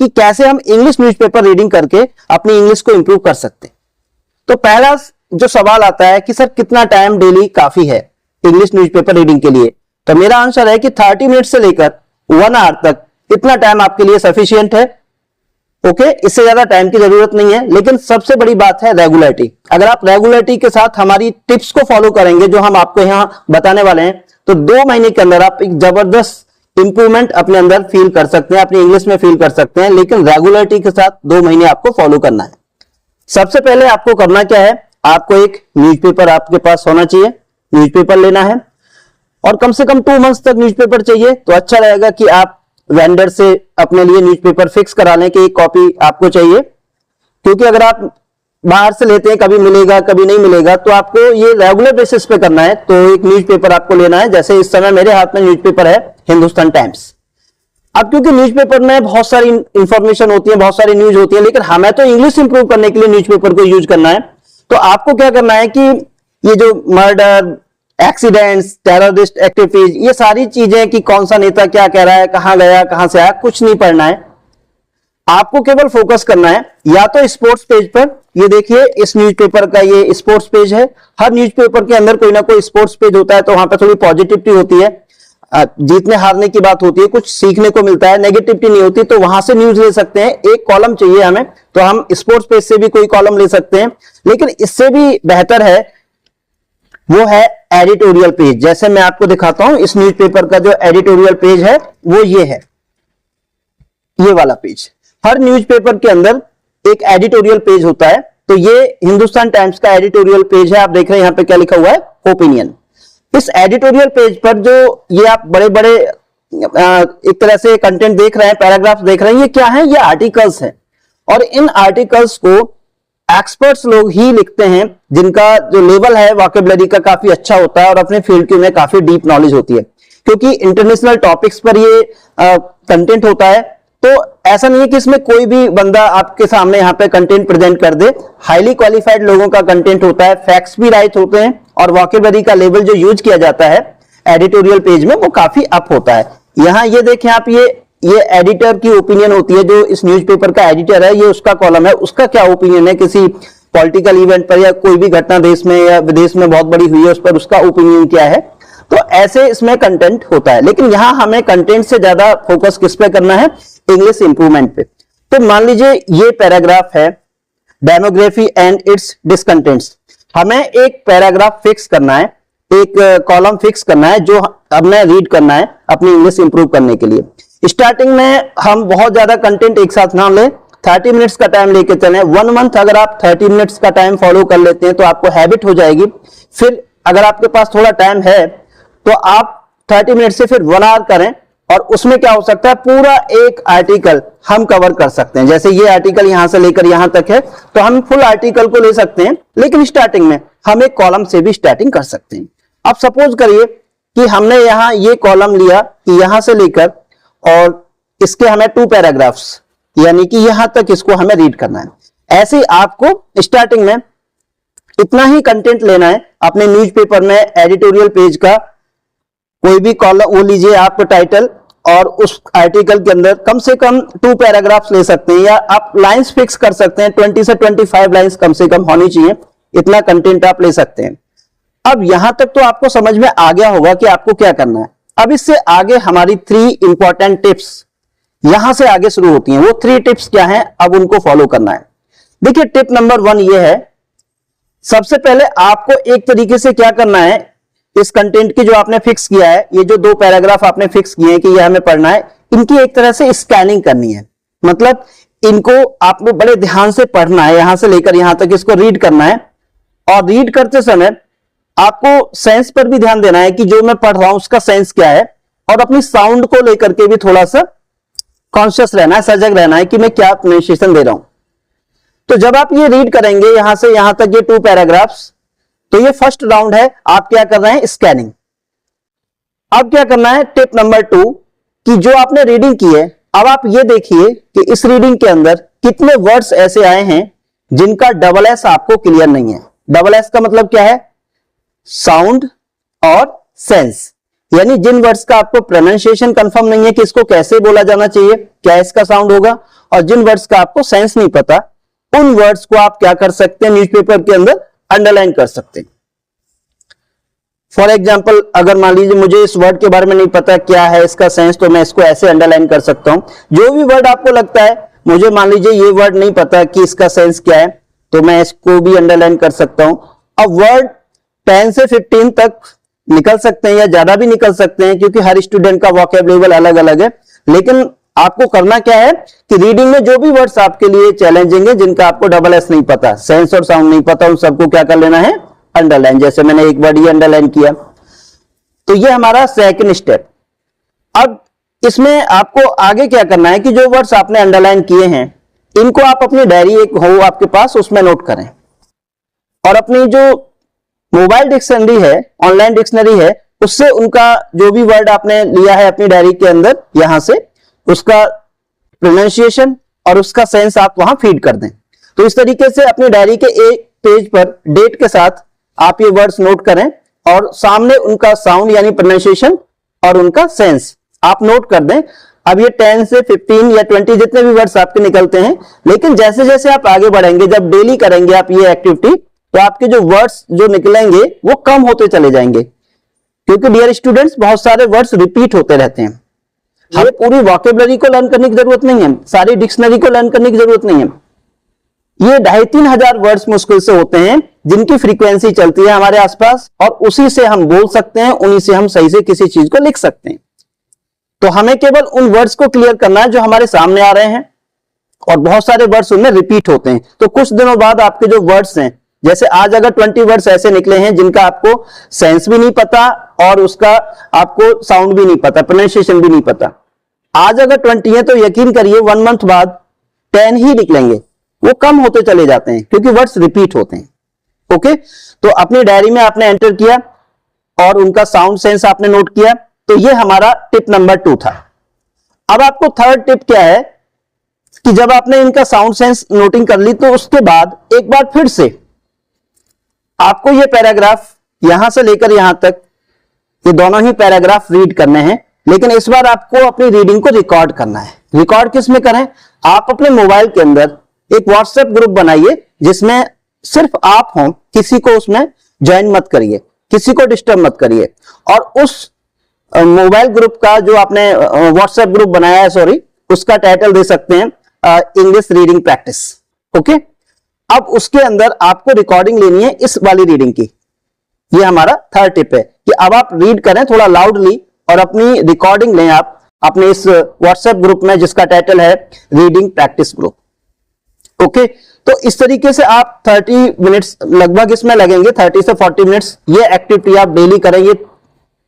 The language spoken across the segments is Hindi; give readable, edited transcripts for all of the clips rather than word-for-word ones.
कि कैसे हम इंग्लिश न्यूज़पेपर रीडिंग करके अपनी इंग्लिश को इंप्रूव कर सकते हैं। तो पहला जो सवाल आता है कि सर कितना टाइम डेली काफी है इंग्लिश न्यूज़पेपर रीडिंग के लिए, तो मेरा आंसर है कि 30 मिनट से लेकर 1 आवर तक इतना टाइम आपके लिए सफिशिएंट है। ओके, इससे ज्यादा टाइम की जरूरत नहीं है। लेकिन सबसे बड़ी बात है रेगुलरिटी। अगर आप रेगुलरिटी के साथ हमारी टिप्स को फॉलो करेंगे जो हम आपको यहां बताने वाले हैं, तो 2 महीने के अंदर आप एक जबरदस्त इंप्रूवमेंट अपने अंदर फील कर सकते हैं, अपनी इंग्लिश में फील कर सकते हैं। लेकिन रेगुलरिटी के साथ 2 महीने आपको फॉलो करना है। सबसे पहले आपको करना क्या है, आपको एक न्यूज़पेपर आपके पास होना चाहिए, न्यूज़पेपर लेना है और कम से कम 2 मंथ्स तक न्यूज़पेपर चाहिए। तो अच्छा रहेगा कि आप वेंडर से अपने लिए न्यूज़पेपर फिक्स करा लें कि एक कॉपी आपको चाहिए, क्योंकि अगर आप बाहर से लेते हैं कभी मिलेगा कभी नहीं मिलेगा, तो आपको ये रेगुलर बेसिस पे करना है। तो एक न्यूज़पेपर आपको लेना है। जैसे इस समय मेरे हाथ में न्यूज़पेपर है हिंदुस्तान टाइम्स। अब क्योंकि न्यूज़पेपर में बहुत सारी इंफॉर्मेशन होती है, बहुत सारी न्यूज होती है, लेकिन हमें तो इंग्लिश इंप्रूव करने के लिए न्यूज़पेपर को यूज करना है। तो आपको क्या करना है कि ये जो मर्डर, एक्सीडेंट्स, टेररिस्ट एक्टिविटीज, ये सारी चीजें कि कौन सा नेता क्या कह रहा है, कहां गया, कहां से आया, कुछ नहीं पढ़ना है। आपको केवल फोकस करना है या तो स्पोर्ट्स पेज पर। ये देखिए इस न्यूज़पेपर का ये स्पोर्ट्स पेज है। हर न्यूज़पेपर के अंदर कोई ना कोई स्पोर्ट्स पेज होता है, तो वहां पर थोड़ी पॉजिटिविटी होती है, जीतने हारने की बात होती है, कुछ सीखने को मिलता है, नेगेटिविटी नहीं होती। तो वहां से न्यूज ले सकते हैं। एक कॉलम चाहिए हमें, तो हम स्पोर्ट्स पेज से भी कोई कॉलम ले सकते हैं। लेकिन इससे भी बेहतर है वो है एडिटोरियल पेज। जैसे मैं आपको दिखाता हूं, इस न्यूज़पेपर का जो एडिटोरियल पेज है वो ये है, ये वाला पेज। हर न्यूज़पेपर के अंदर एक एडिटोरियल पेज होता है। तो ये हिंदुस्तान टाइम्स का एडिटोरियल पेज है। आप देख रहे हैं यहां पे क्या लिखा हुआ है, ओपिनियन। इस एडिटोरियल पेज पर जो ये आप बड़े बड़े एक तरह से कंटेंट देख रहे हैं, पैराग्राफ देख रहे हैं, ये क्या है, ये आर्टिकल्स हैं। और इन आर्टिकल्स को एक्सपर्ट्स लोग ही लिखते हैं, जिनका जो लेवल है वोकैबुलरी का काफी अच्छा होता है और अपने फील्ड की उन्हें काफी डीप नॉलेज होती है, क्योंकि इंटरनेशनल टॉपिक्स पर ये कंटेंट होता है। तो ऐसा नहीं है कि इसमें कोई भी बंदा आपके सामने यहाँ पे कंटेंट प्रेजेंट कर दे। हाईली क्वालिफाइड लोगों का कंटेंट होता है, फैक्ट्स भी राइट होते हैं और वोकैबुलरी का लेवल जो यूज किया जाता है एडिटोरियल पेज में वो काफी अप होता है। यहाँ ये देखें आप, ये एडिटर की ओपिनियन होती है। जो इस न्यूज़पेपर का एडिटर है, ये उसका कॉलम है, उसका क्या ओपिनियन है किसी पॉलिटिकल इवेंट पर या कोई भी घटना देश में या विदेश में बहुत बड़ी हुई है, उस पर उसका ओपिनियन क्या है। तो ऐसे इसमें कंटेंट होता है। लेकिन यहां हमें कंटेंट से ज्यादा फोकस किस पे करना है, इंग्लिश इंप्रूवमेंट पे। तो मान लीजिए ये पैराग्राफ है, डेमोग्राफी एंड इट्स डिसकंटेंट्स। हमें एक पैराग्राफ फिक्स करना है, एक कॉलम फिक्स करना है जो हमें रीड करना है अपनी इंग्लिश इंप्रूव करने के लिए। स्टार्टिंग में हम बहुत ज्यादा कंटेंट एक साथ ना लें, 30 मिनट्स का टाइम लेके चलें। 1 मंथ अगर आप 30 मिनट्स का टाइम फॉलो कर लेते हैं तो आपको हैबिट हो जाएगी। फिर अगर आपके पास थोड़ा टाइम है तो आप 30 मिनट से फिर 1 आवर करें, और उसमें क्या हो सकता है, पूरा एक आर्टिकल हम कवर कर सकते हैं। जैसे ये आर्टिकल यहां से लेकर यहां तक है, तो हम फुल आर्टिकल को ले सकते हैं। लेकिन स्टार्टिंग में हम एक कॉलम से भी स्टार्टिंग कर सकते हैं। अब सपोज करिए कि हमने यहां ये कॉलम लिया कि यहां से लेकर और इसके हमें 2 पैराग्राफ्स, यानी कि यहां तक इसको हमें रीड करना है। ऐसे ही आपको स्टार्टिंग में इतना ही कंटेंट लेना है अपने न्यूज़पेपर में। एडिटोरियल पेज का कोई भी कॉलम वो लीजिए आप टाइटल, और उस आर्टिकल के अंदर कम से कम 2 पैराग्राफ्स ले सकते हैं, या आप लाइंस फिक्स कर सकते हैं। 20 से 25 लाइंस कम से कम होनी चाहिए, इतना कंटेंट आप ले सकते हैं। अब यहां तक तो आपको समझ में आ गया होगा कि आपको क्या करना है। अब इससे आगे हमारी 3 इंपॉर्टेंट टिप्स यहां से आगे शुरू होती हैं। वो 3 टिप्स क्या हैं, अब उनको फॉलो करना है। देखिए टिप नंबर 1 ये है, सबसे पहले आपको एक तरीके से क्या करना है, इस कंटेंट की जो आपने फिक्स किया है, ये जो 2 पैराग्राफ आपने फिक्स किए हैं कि ये हमें पढ़ना है, इनकी एक तरह से स्कैनिंग करनी है। मतलब इनको आपको बड़े ध्यान से पढ़ना है, यहां से लेकर यहां तक इसको रीड करना है। और रीड करते समय आपको सेंस पर भी ध्यान देना है कि जो मैं पढ़ रहा हूं उसका सेंस क्या है, और अपनी साउंड को लेकर के भी थोड़ा सा कॉन्शियस रहना है, सजग रहना है कि मैं क्या प्रोनाउंसिएशन दे रहा हूं। तो जब आप ये रीड करेंगे यहां से यहां तक ये 2 पैराग्राफ्स, तो ये फर्स्ट राउंड है। आप क्या कर रहे हैं, स्कैनिंग। अब क्या करना है, टिप नंबर 2, कि जो आपने रीडिंग की है, अब आप ये देखिए कि इस रीडिंग के अंदर कितने वर्ड्स ऐसे आए हैं जिनका डबल एस आपको क्लियर नहीं है। डबल एस का मतलब क्या है, साउंड और सेंस, यानी जिन वर्ड्स का आपको प्रोनाउंसिएशन कंफर्म नहीं है कि इसको कैसे बोला जाना चाहिए, क्या इसका साउंड होगा, और जिन वर्ड्स का आपको सेंस नहीं पता उन वर्ड्स को आप क्या कर सकते हैं, न्यूज़पेपर के अंदर अंडरलाइन कर सकते हैं। फॉर एग्जाम्पल, अगर मान लीजिए मुझे इस वर्ड के बारे में नहीं पता क्या है इसका सेंस, तो मैं इसको ऐसे अंडरलाइन कर सकता हूं। जो भी वर्ड आपको लगता है, मुझे मान लीजिए ये वर्ड नहीं पता कि इसका सेंस क्या है, तो मैं इसको भी अंडरलाइन कर सकता हूं। अब वर्ड 10 से 15 तक निकल सकते हैं या ज्यादा भी निकल सकते हैं, क्योंकि हर स्टूडेंट का वोकैबुलरी अलग अलग है। लेकिन आपको करना क्या है कि रीडिंग में जो भी वर्ड्स आपके लिए चैलेंजिंग है, जिनका आपको डबल एस नहीं पता, सेंस और साउंड नहीं पता, उन सबको क्या कर लेना है, अंडरलाइन। जैसे मैंने एक वर्ड ये अंडरलाइन किया, तो ये हमारा सेकंड स्टेप। अब इसमें आपको आगे क्या करना है कि जो वर्ड्स आपने अंडरलाइन किए हैं इनको आप अपनी डायरी एक हो आपके पास, उसमें नोट करें, और अपनी जो मोबाइल डिक्शनरी है, ऑनलाइन डिक्शनरी है, उससे उनका जो भी वर्ड आपने लिया है अपनी डायरी के अंदर, यहां से उसका प्रोनाउंसिएशन और उसका सेंस आप वहां फीड कर दें। तो इस तरीके से अपनी डायरी के एक पेज पर डेट के साथ आप ये वर्ड्स नोट करें और सामने उनका साउंड यानी प्रोनाउंसिएशन और उनका सेंस आप नोट कर दें। अब ये 10 से 15 या 20 जितने भी वर्ड्स आपके निकलते हैं, लेकिन जैसे जैसे आप आगे बढ़ेंगे, जब डेली करेंगे आप ये एक्टिविटी, तो आपके जो वर्ड्स जो निकलेंगे वो कम होते चले जाएंगे, क्योंकि डियर स्टूडेंट्स बहुत सारे वर्ड्स रिपीट होते रहते हैं। हमें पूरी वोकैबुलरी को लर्न करने की जरूरत नहीं है, सारी डिक्शनरी को लर्न करने की जरूरत नहीं है। ये 2500-3000 हजार वर्ड्स मुश्किल से होते हैं जिनकी फ्रीक्वेंसी चलती है हमारे आसपास, और उसी से हम बोल सकते हैं, उन्हीं से हम सही से किसी चीज को लिख सकते हैं। तो हमें केवल उन वर्ड्स को क्लियर करना है जो हमारे सामने आ रहे हैं, और बहुत सारे वर्ड्स उनमें रिपीट होते हैं। तो कुछ दिनों बाद आपके जो वर्ड्स हैं, जैसे आज अगर 20 वर्ड्स ऐसे निकले हैं जिनका आपको सेंस भी नहीं पता और उसका आपको साउंड भी नहीं पता, प्रोनाउंसिएशन भी नहीं पता, आज अगर 20 है तो यकीन करिए 1 मंथ बाद 10 ही निकलेंगे। वो कम होते चले जाते हैं क्योंकि वर्ड्स रिपीट होते हैं। ओके, तो अपनी डायरी में आपने एंटर किया और उनका साउंड सेंस आपने नोट किया। तो ये हमारा टिप नंबर 2 था। अब आपको थर्ड टिप क्या है कि जब आपने इनका साउंड सेंस नोटिंग कर ली, तो उसके बाद एक बार फिर से आपको ये पैराग्राफ यहां से लेकर यहां तक, ये दोनों ही पैराग्राफ रीड करने हैं, लेकिन इस बार आपको अपनी रीडिंग को रिकॉर्ड करना है। रिकॉर्ड किस में करें? आप अपने मोबाइल के अंदर एक व्हाट्सएप ग्रुप बनाइए जिसमें सिर्फ आप हों, किसी को उसमें ज्वाइन मत करिए, किसी को डिस्टर्ब मत करिए, और उस मोबाइल ग्रुप का जो आपने व्हाट्सएप ग्रुप बनाया है, सॉरी, उसका टाइटल दे सकते हैं इंग्लिश रीडिंग प्रैक्टिस। ओके, अब उसके अंदर आपको रिकॉर्डिंग लेनी है इस वाली रीडिंग की। ये हमारा थर्ड टिप है कि अब आप रीड करें थोड़ा लाउडली और अपनी रिकॉर्डिंग लें आप अपने इस व्हाट्सएप ग्रुप में जिसका टाइटल है रीडिंग प्रैक्टिस ग्रुप। ओके, तो इस तरीके से आप 30 मिनट्स लगभग इसमें लगेंगे, 30 से 40 मिनट्स। ये एक्टिविटी आप डेली करेंगे।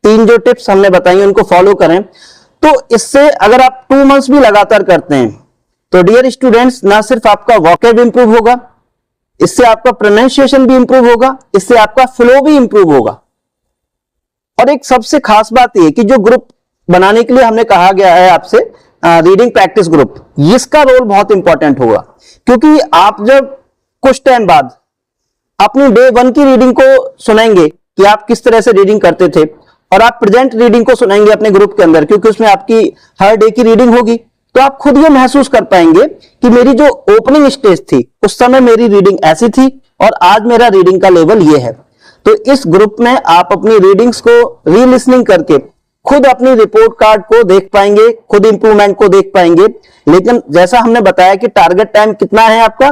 3 जो टिप्स हमने बताई उनको फॉलो करें। तो इससे अगर आप 2 मंथ्स भी लगातार करते हैं तो डियर स्टूडेंट्स, ना सिर्फ आपका वोकैब इंप्रूव होगा, इससे आपका प्रोनाउंसिएशन भी इंप्रूव होगा, इससे आपका फ्लो भी इंप्रूव होगा। और एक सबसे खास बात यह कि जो ग्रुप बनाने के लिए हमने कहा गया है आपसे, रीडिंग प्रैक्टिस ग्रुप, इसका रोल बहुत इंपॉर्टेंट होगा, क्योंकि आप जब कुछ टाइम बाद अपनी डे 1 की रीडिंग को सुनेंगे कि आप किस तरह से रीडिंग करते थे, और आप प्रेजेंट रीडिंग को सुनेंगे अपने ग्रुप के अंदर, क्योंकि उसमें आपकी हर डे की रीडिंग होगी, तो आप खुद ये महसूस कर पाएंगे कि मेरी जो ओपनिंग स्टेज थी उस समय मेरी रीडिंग ऐसी थी और आज मेरा रीडिंग का लेवल ये है। तो इस ग्रुप में आप अपनी रीडिंग्स को री लिसनिंग करके खुद अपनी रिपोर्ट कार्ड को देख पाएंगे, खुद इंप्रूवमेंट को देख पाएंगे। लेकिन जैसा हमने बताया कि टारगेट टाइम कितना है आपका,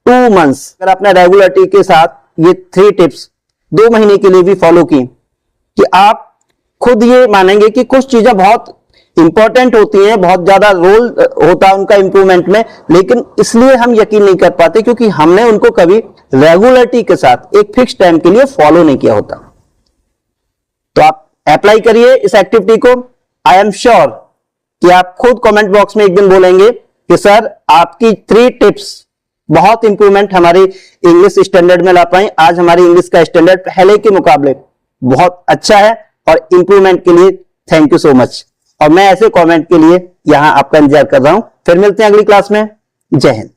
2 मंथ्स। अगर आपने रेगुलरिटी के साथ ये 3 टिप्स 2 महीने के लिए भी फॉलो की, कि आप खुद ये मानेंगे कि कुछ चीजें बहुत इंपॉर्टेंट होती हैं, बहुत ज्यादा रोल होता है उनका इंप्रूवमेंट में, लेकिन इसलिए हम यकीन नहीं कर पाते क्योंकि हमने उनको कभी रेगुलरिटी के साथ एक फिक्स टाइम के लिए फॉलो नहीं किया होता। तो आप अप्लाई करिए इस एक्टिविटी को। आई एम श्योर कि आप खुद कमेंट बॉक्स में एक दिन बोलेंगे कि सर आपकी 3 टिप्स बहुत इंप्रूवमेंट हमारी इंग्लिश स्टैंडर्ड में ला पाई। आज हमारी इंग्लिश का स्टैंडर्ड पहले के मुकाबले बहुत अच्छा है, और इंप्रूवमेंट के लिए थैंक यू सो मच। और मैं ऐसे कमेंट के लिए यहां आपका इंतजार कर रहा हूं। फिर मिलते हैं अगली क्लास में। जय हिंद।